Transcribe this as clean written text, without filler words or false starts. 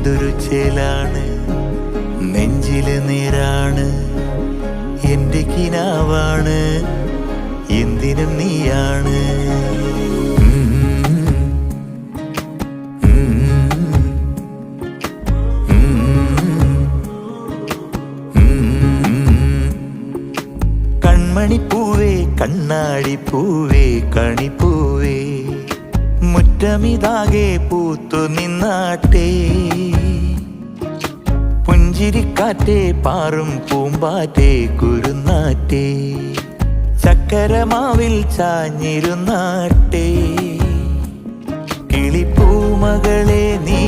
എന്തൊരു ചേലാണ്, നെഞ്ചില് നേരാണ്, എന്റെ കിനാവാണ്, എന്തിനും നീയാണ്. കൺമണിപ്പൂവേ കണ്ണാടിപ്പൂവേ കണിപ്പൂവേ, മുറ്റമിതാകെ പൂത്തു നിന്നാട്ടെ. പുഞ്ചിരിക്കാറ്റേ പാറും പൂമ്പാറ്റേ കുരുന്നാറ്റേ, ചക്കരമാവിൽ ചാഞ്ഞിരുന്നാട്ടെ. കിളിപ്പൂമകളെ നീ